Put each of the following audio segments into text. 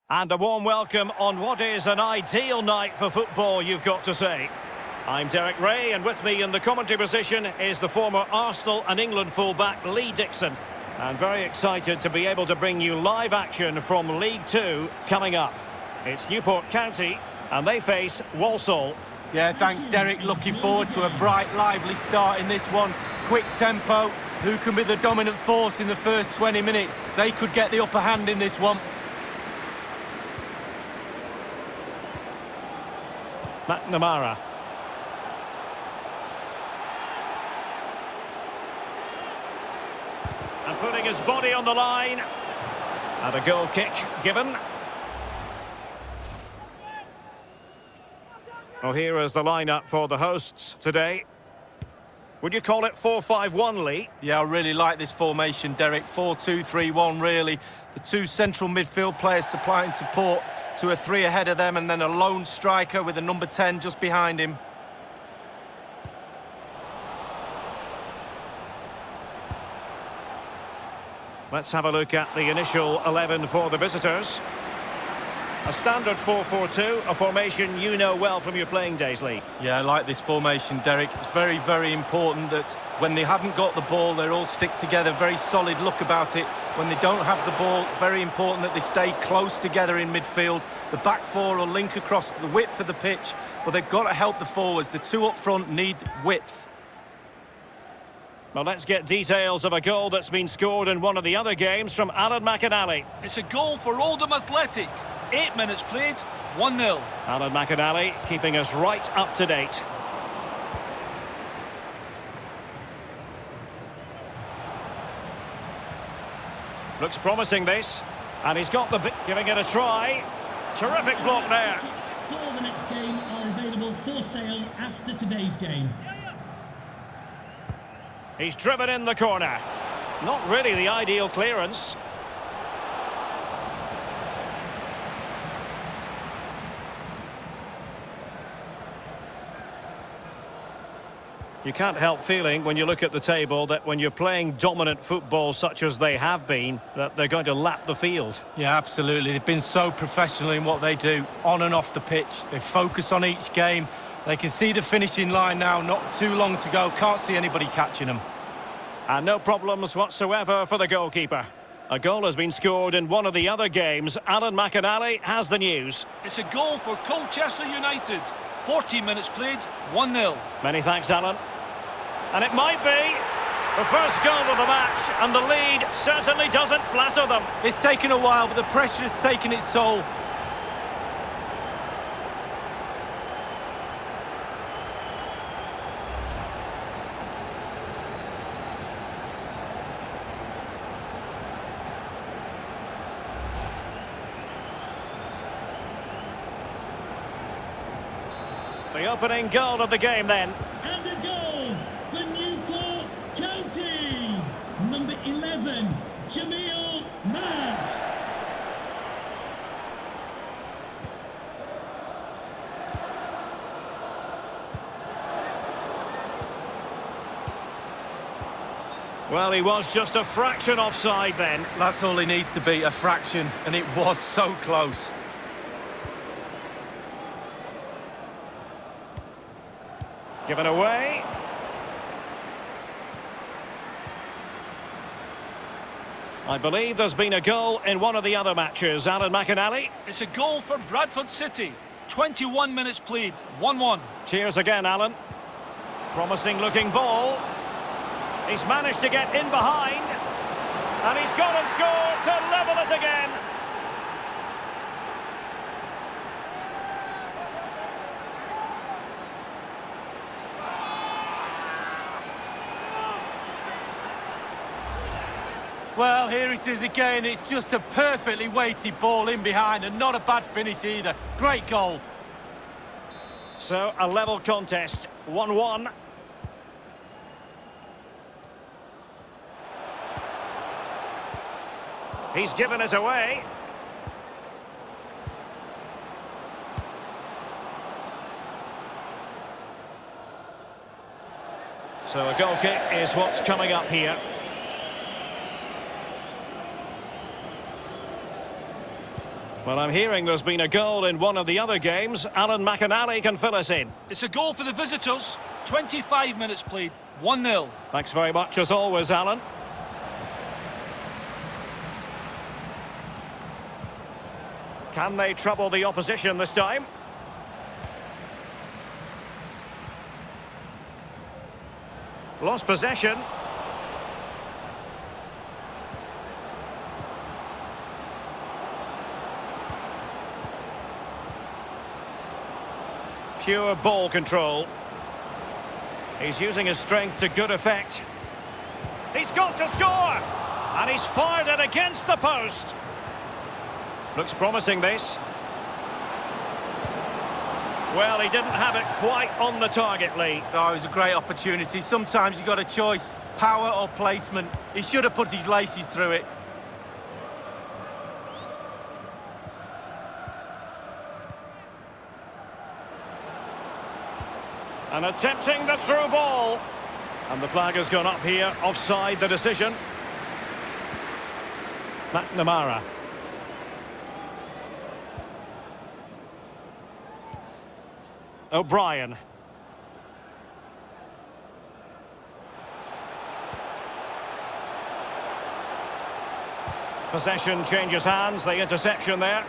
And a warm welcome on what is an ideal night for football, you've got to say. I'm Derek Ray, and with me in the commentary position is the former Arsenal and England fullback Lee Dixon. I'm very excited to be able to bring you live action from League Two coming up. It's Newport County, and they face Walsall. Yeah, thanks, Derek. Looking forward to a bright, lively start in this one. Quick tempo. Who can be the dominant force in the first 20 minutes? They could get the upper hand in this one. McNamara. And putting his body on the line. And a goal kick given. Well, here is the lineup for the hosts today. Would you call it 4-5-1, Lee? Yeah, I really like this formation, Derek. 4-2-3-1, really. The two central midfield players supplying support to a three ahead of them, and then a lone striker with a number 10 just behind him. Let's have a look at the initial 11 for the visitors. A standard 4-4-2, a formation you know well from your playing days, Lee. Yeah, I like this formation, Derek. It's very, very important that when they haven't got the ball, they all stick together. Very solid look about it. When they don't have the ball, very important that they stay close together in midfield. The back four will link across the width of the pitch, but they've got to help the forwards. The two up front need width. Well, let's get details of a goal that's been scored in one of the other games from Addon McInally. It's a goal for Oldham Athletic. 8 minutes played, 1-0. Addon McInally keeping us right up to date. Looks promising, this. And he's got the bit, giving it a try. Terrific block there. Tickets for the next game are available for sale after today's game. He's driven in the corner. Not really the ideal clearance. You can't help feeling, when you look at the table, that when you're playing dominant football such as they have been, that they're going to lap the field. Yeah, absolutely. They've been so professional in what they do, on and off the pitch. They focus on each game. They can see the finishing line now, not too long to go. Can't see anybody catching them. And no problems whatsoever for the goalkeeper. A goal has been scored in one of the other games. Alan McInally has the news. It's a goal for Colchester United. 14 minutes played, 1-0. Many thanks, Alan. And it might be the first goal of the match, and the lead certainly doesn't flatter them. It's taken a while, but the pressure has taken its toll. The opening goal of the game then. And a goal for Newport County. Number 11, Jamil Matt. Well, he was just a fraction offside then. That's all he needs to be, a fraction, and it was so close. Given away. I believe there's been a goal in one of the other matches. Alan McInally. It's a goal for Bradford City. 21 minutes played, 1-1. Cheers again, Alan. Promising looking ball. He's managed to get in behind. And he's gone and scored to level it again. Well, here it is again. It's just a perfectly weighted ball in behind, and not a bad finish either. Great goal. So, a level contest, 1-1. He's given us away. So a goal kick is what's coming up here. Well, I'm hearing there's been a goal in one of the other games. Alan McInally can fill us in. It's a goal for the visitors. 25 minutes played. 1-0. Thanks very much as always, Alan. Can they trouble the opposition this time? Lost possession. Pure ball control. He's using his strength to good effect. He's got to score! And he's fired it against the post. Looks promising, this. Well, he didn't have it quite on the target, Lee. Oh, it was a great opportunity. Sometimes you've got a choice, power or placement. He should have put his laces through it. And attempting the through ball. And the flag has gone up here, offside the decision. McNamara. O'Brien. Possession changes hands, the interception there.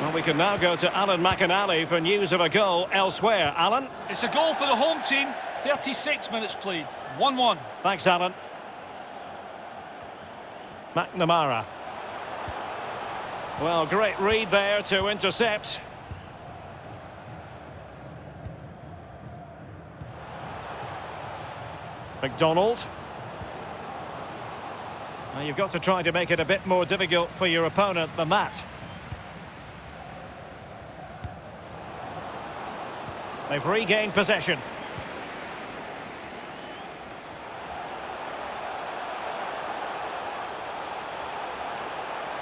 Well, we can now go to Alan McInally for news of a goal elsewhere. Alan? It's a goal for the home team. 36 minutes played. 1-1. Thanks, Alan. McNamara. Well, great read there to intercept. McDonald. Now you've got to try to make it a bit more difficult for your opponent than that. They've regained possession.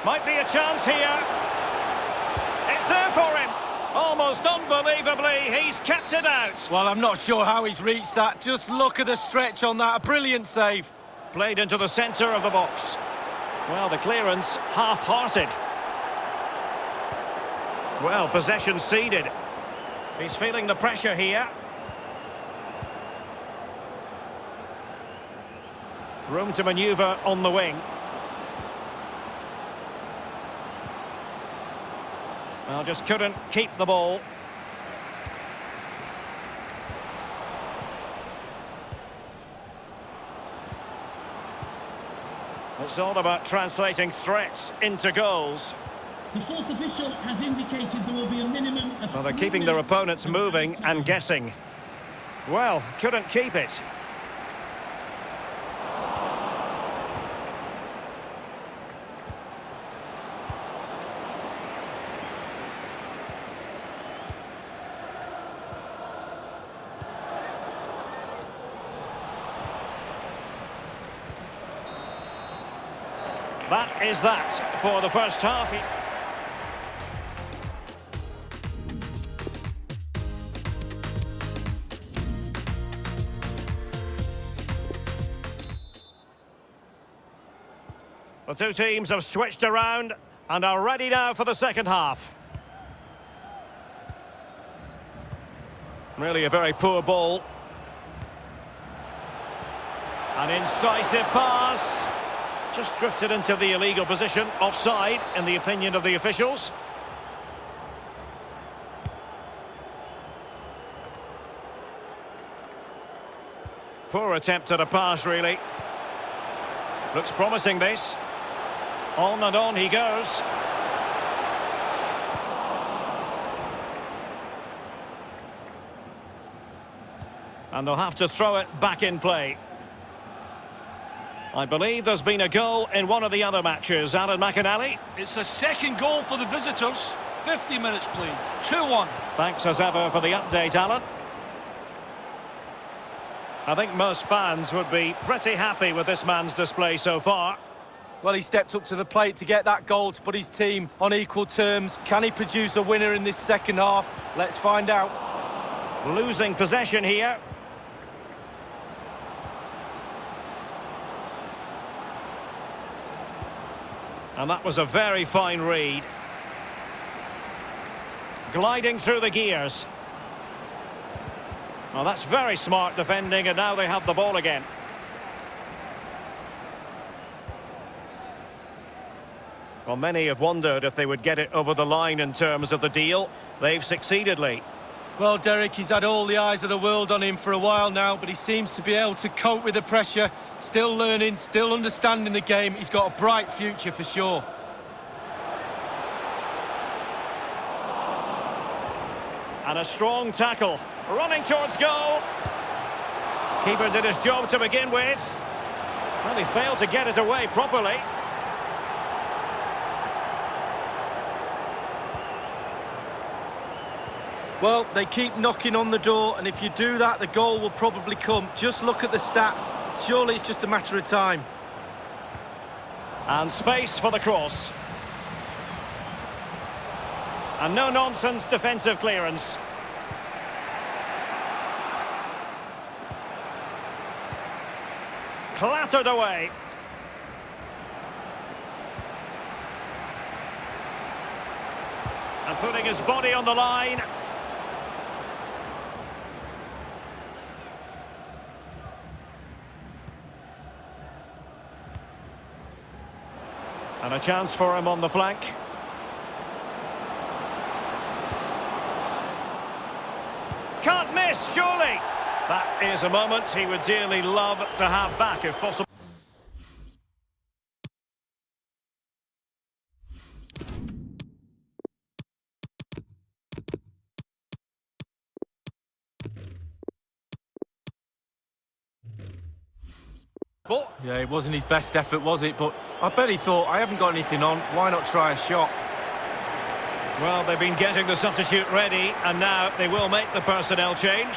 Might be a chance here. It's there for him. Almost unbelievably, he's kept it out. Well, I'm not sure how he's reached that. Just look at the stretch on that. A brilliant save. Played into the centre of the box. Well, the clearance half-hearted. Well, possession ceded. He's feeling the pressure here. Room to manoeuvre on the wing. Well, just couldn't keep the ball. It's all about translating threats into goals. The fourth official has indicated there will be a minimum of... Well, they're 3 keeping their minutes opponents of moving time. and guessing. Well, couldn't keep it. That is that for the first half. The two teams have switched around and are ready now for the second half. Really a very poor ball. An incisive pass. Just drifted into the illegal position, offside, in the opinion of the officials. Poor attempt at a pass, really. Looks promising, this. On and on he goes. And they'll have to throw it back in play. I believe there's been a goal in one of the other matches. Alan McInally. It's a second goal for the visitors. 50 minutes played. 2-1. Thanks as ever for the update, Alan. I think most fans would be pretty happy with this man's display so far. Well, he stepped up to the plate to get that goal to put his team on equal terms. Can he produce a winner in this second half? Let's find out. Losing possession here. And that was a very fine read. Gliding through the gears. Well, that's very smart defending, and now they have the ball again. Well, many have wondered if they would get it over the line in terms of the deal. They've succeeded, Lee. Well, Derek, he's had all the eyes of the world on him for a while now, but he seems to be able to cope with the pressure. Still learning, still understanding the game. He's got a bright future for sure. And a strong tackle. Running towards goal. Keeper did his job to begin with. Well, he failed to get it away properly. Well, they keep knocking on the door, and if you do that, the goal will probably come. Just look at the stats. Surely it's just a matter of time. And space for the cross. And no-nonsense defensive clearance. Clattered away. And putting his body on the line. And a chance for him on the flank. Can't miss, surely. That is a moment he would dearly love to have back if possible. Yeah, it wasn't his best effort, was it? But I bet he thought, I haven't got anything on, why not try a shot? Well, they've been getting the substitute ready, and now they will make the personnel change.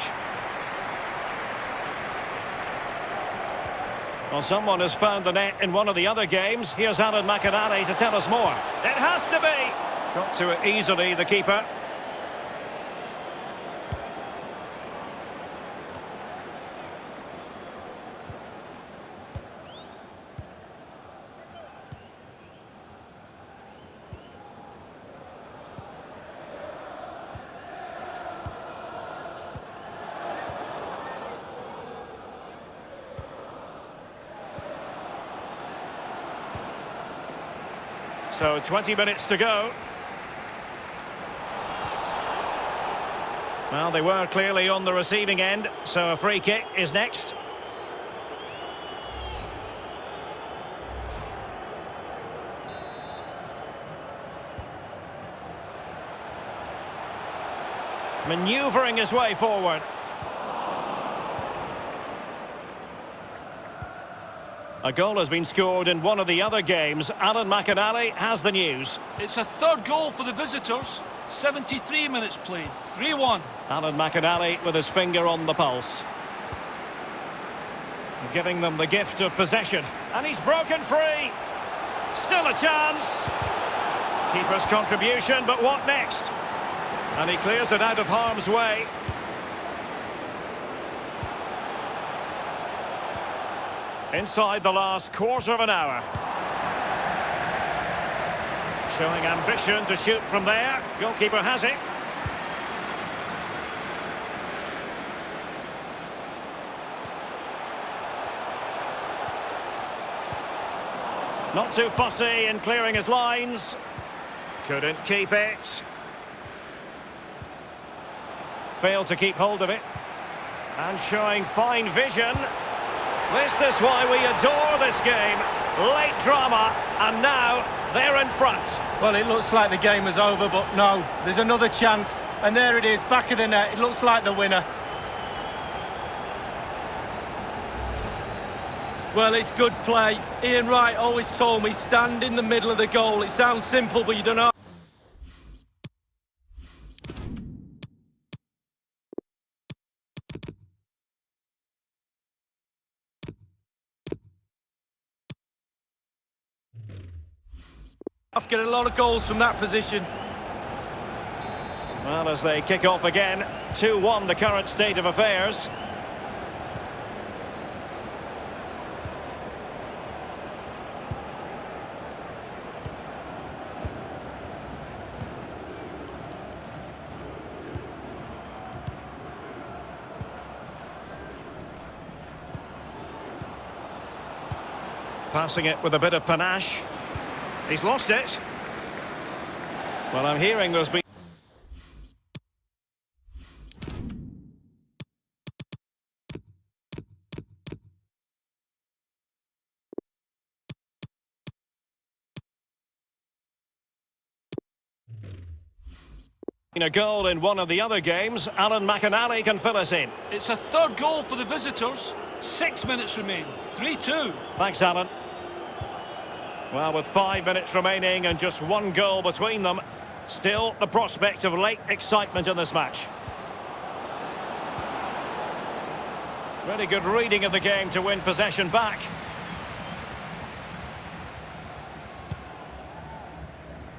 Well, someone has found the net in one of the other games. Here's Addon to tell us more. It has to be! Got to it easily, the keeper. So 20 minutes to go. Well, they were clearly on the receiving end, so a free kick is next. Manoeuvring his way forward. A goal has been scored in one of the other games. Alan McInally has the news. It's a third goal for the visitors. 73 minutes played. 3-1. Alan McInally with his finger on the pulse. Giving them the gift of possession. And he's broken free. Still a chance. Keeper's contribution, but what next? And he clears it out of harm's way. Inside the last quarter of an hour. Showing ambition to shoot from there. Goalkeeper has it. Not too fussy in clearing his lines. Couldn't keep it. Failed to keep hold of it. And showing fine vision. This is why we adore this game. Late drama, and now they're in front. Well, it looks like the game was over, but no, there's another chance. And there it is, back of the net. It looks like the winner. Well, it's good play. Ian Wright always told me, stand in the middle of the goal. It sounds simple, but you don't know. I've got a lot of goals from that position. Well, as they kick off again, 2-1 the current state of affairs. Passing it with a bit of panache. He's lost it. Well, I'm hearing there's been... a goal in one of the other games. Alan McInally can fill us in. It's a third goal for the visitors. 6 minutes remain. 3-2. Thanks, Alan. Well, with 5 minutes remaining and just one goal between them, still the prospect of late excitement in this match. Really good reading of the game to win possession back.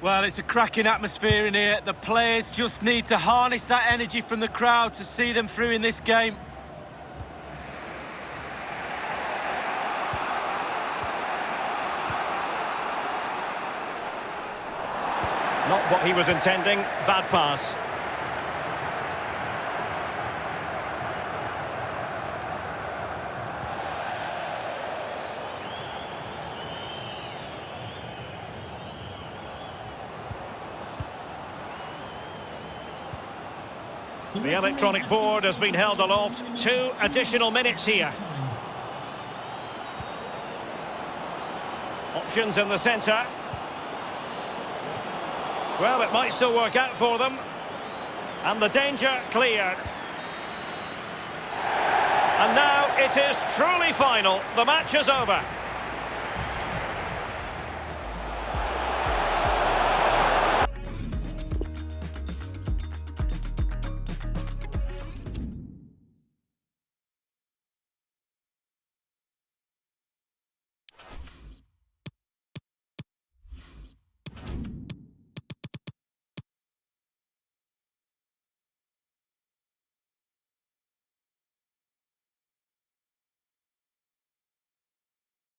Well, it's a cracking atmosphere in here. The players just need to harness that energy from the crowd to see them through in this game. Not what he was intending. Bad pass. The electronic board has been held aloft. 2 additional minutes here. Options in the centre. Well, it might still work out for them. And the danger cleared. And now it is truly final. The match is over.